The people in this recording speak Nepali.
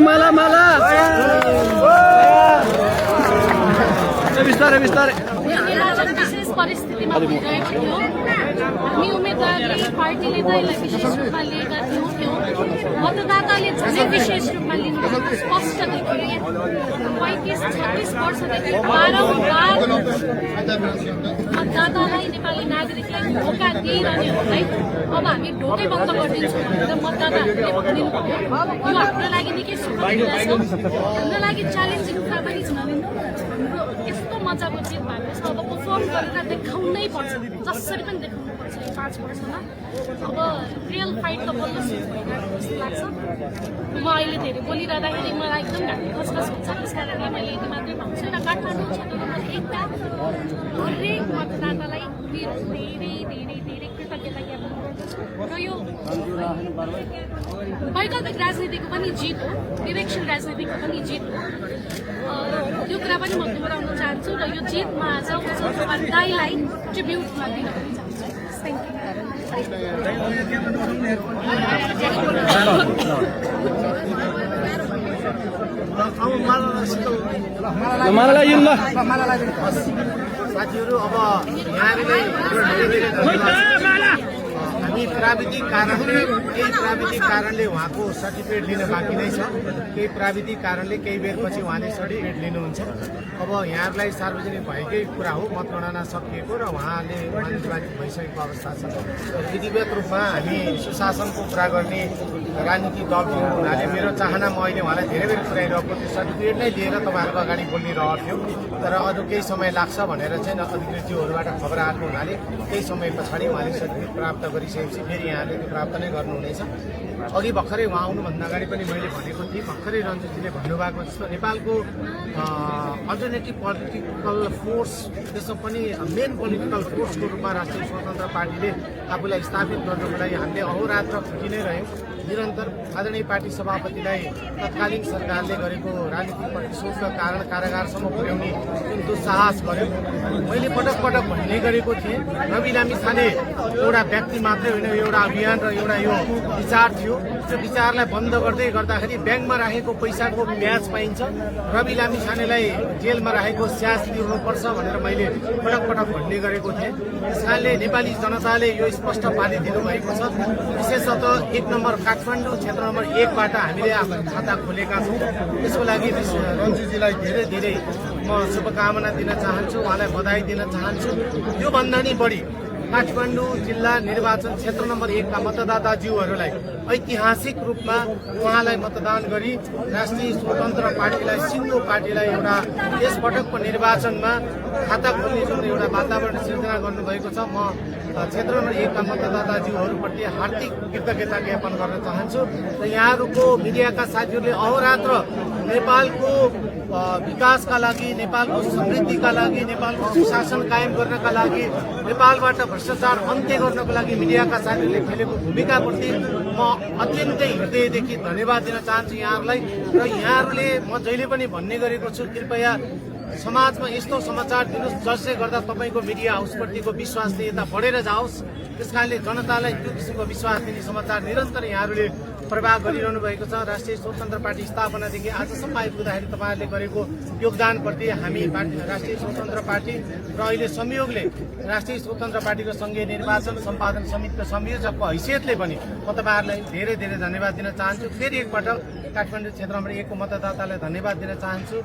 माला माला बिस्तारै बिस्तारै विशेष परिस्थितिमा भइरहेको थियो। हामी उम्मेदवारले पार्टीले त यसलाई विशेष रूपमा लिएका थियौँ। मतदाताले झनै विशेष रूपमा लिनुभएको स्पष्ट देखियो। 35-36 वर्षदेखि बारम्बार मतदातालाई नेपाली नागरिकलाई धोका दिइरहनेहरूलाई अब हामी ढोकै बन्द गरिदिन्छौँ भनेर मतदाताहरूले भनिदिनु भयो। यो हाम्रो लागि निकै सुखद कुरा छ। हाम्रो लागि च्यालेन्जिङ कुरा पनि छ। हाम्रो यस्तो मजाको जित भएको छ। अब पर्फर्म गरेर देखाउनै पर्छ, जसरी पनि देखाउनु पर्छ यो 5 वर्षमा। अब रियल फाइट त बल्ल सुरु भइरहेको जस्तो लाग्छ। म अहिले धेरै बोलिरहँदाखेरि मलाई एकदम घाँटी खसखस हुन्छ। त्यस कारणले मैले यति मात्रै भन्छु र काठमाडौँ क्षेत्र नम्बर 1 का हरेक मतदातालाई मेरो धेरै धेरै धेरै कृतज्ञता ज्ञापन गर्दछु। र यो वैकल्पिक राजनीतिको पनि जित हो, विवेकशील राजनीतिको पनि जित हो। त्यो कुरा पनि म दोहोऱ्याउन चाहन्छु र यो जितमा आज कुशल कुमार दाईलाई ट्रिब्युटमा दिन पनि चाहन्छु। थ्याङ्क साथीहरू, अब यहाँले हामी प्राविधिक कारणले उहाँको सर्टिफिकेट लिन बाँकी नै छ। केही प्राविधिक कारणले केही बेरपछि उहाँले सर्टिफिकेट लिनुहुन्छ। अब यहाँहरूलाई सार्वजनिक भएकै कुरा हो, मतगणना सकिएको र उहाँले निर्वाचित भइसकेको अवस्था छ। विधिवत रूपमा हामी सुशासनको कुरा गर्ने राजनीतिक दल हुनाले मेरो चाहना म अहिले उहाँलाई धेरै बेर पुर्याइरहेको त्यो सर्टिफिकेट नै लिएर तपाईँहरूको अगाडि बोल्ने रहर थियो। तर अझ केही समय लाग्छ भनेर चाहिँ अधिकृतज्यूहरूबाट खबर आएको हुनाले केही समय पछाडि उहाँले सर्टिफिकेट प्राप्त गरिसकेपछि फेरि यहाँले त्यो प्राप्त नै गर्नुहुनेछ। अघि भर्खरै उहाँ आउनुभन्दा अगाडि पनि मैले भनेको थिएँ, भर्खरै रञ्जितजीले भन्नुभएको जस्तो नेपालको अल्टरनेटिभ पोलिटिकल फोर्स, त्यसमा पनि मेन पोलिटिकल फोर्सको रूपमा राष्ट्रिय स्वतन्त्र पार्टीले आफूलाई स्थापित गर्नको लागि हामीले अहोरात्र फुकी नै रह्यौँ। निरन्तर आदरणीय पार्टी सभापतिलाई तत्कालीन सरकारले गरेको राजनीतिक प्रतिशोधका कारण कारागारसम्म पुर्याउने जुन दुस्साहस गर्यो। मैले पटक पटक भन्ने गरेको थिएँ, रवि लामिछाने एउटा व्यक्ति मात्रै होइन, एउटा अभियान र एउटा यो विचार थियो। त्यो विचारलाई बन्द गर्दै गर्दाखेरि ब्याङ्कमा राखेको पैसाको ब्याज पाइन्छ, रवि लामिछानेलाई जेलमा राखेको स्याज तिर्नुपर्छ भनेर मैले पटक पटक भन्ने गरेको थिएँ। त्यस कारणले नेपाली जनताले यो स्पष्ट पारिदिनु भएको छ। विशेषतः 1 नम्बर काठमाडौँ क्षेत्र नम्बर 1 बाट हामीले आफ्नो खाता खोलेका छौँ। त्यसको लागि रञ्जितजीलाई धेरै धेरै म शुभकामना दिन चाहन्छु, उहाँलाई बधाई दिन चाहन्छु। त्योभन्दा नि बढी काठमाडौँ जिल्ला निर्वाचन क्षेत्र नम्बर 1 का मतदाताज्यूहरूलाई ऐतिहासिक रूपमा उहाँलाई मतदान गरी राष्ट्रिय स्वतन्त्र पार्टीलाई, सिङ्गो पार्टीलाई एउटा यसपटकको निर्वाचनमा खाता खोल्ने जुन एउटा वातावरण सिर्जना गर्नुभएको छ, म क्षेत्र नम्बर 1 का मतदाताज्यूहरूप्रति हार्दिक कृतज्ञता ज्ञापन गर्न चाहन्छु। र यहाँहरूको मिडियाका साथीहरूले अहोरात्र नेपालको विकासका लागि, नेपालको समृद्धिका लागि, नेपालको सुशासन कायम गर्नका लागि, नेपालबाट भ्रष्टाचार अन्त्य गर्नको लागि मिडियाका साथीहरूले खेलेको भूमिकाप्रति म अत्यन्तै हृदयदेखि धन्यवाद दिन चाहन्छु यहाँहरूलाई। र यहाँहरूले म जहिले पनि भन्ने गरेको छु, कृपया समाजमा यस्तो समाचार दिनुहोस् जसले गर्दा तपाईँको मिडिया हाउसप्रतिको विश्वसनीयता बढेर जाओस्। त्यसकारणले जनतालाई त्यो किसिमको विश्वास दिने समाचार निरन्तर यहाँहरूले प्रवाह गरिरहनु भएको छ। राष्ट्रिय स्वतन्त्र पार्टी स्थापनादेखि आजसम्म आइपुग्दाखेरि तपाईँहरूले गरेको योगदानप्रति हामी राष्ट्रिय स्वतन्त्र पार्टी र अहिले संयोगले राष्ट्रिय स्वतन्त्र पार्टीको सङ्घीय निर्वाचन सम्पादन समितिको संयोजकको हैसियतले पनि म तपाईँहरूलाई धेरै धेरै धन्यवाद दिन चाहन्छु। फेरि एकपटक काठमाडौँ क्षेत्र नम्बर 1 को मतदातालाई धन्यवाद दिन चाहन्छु।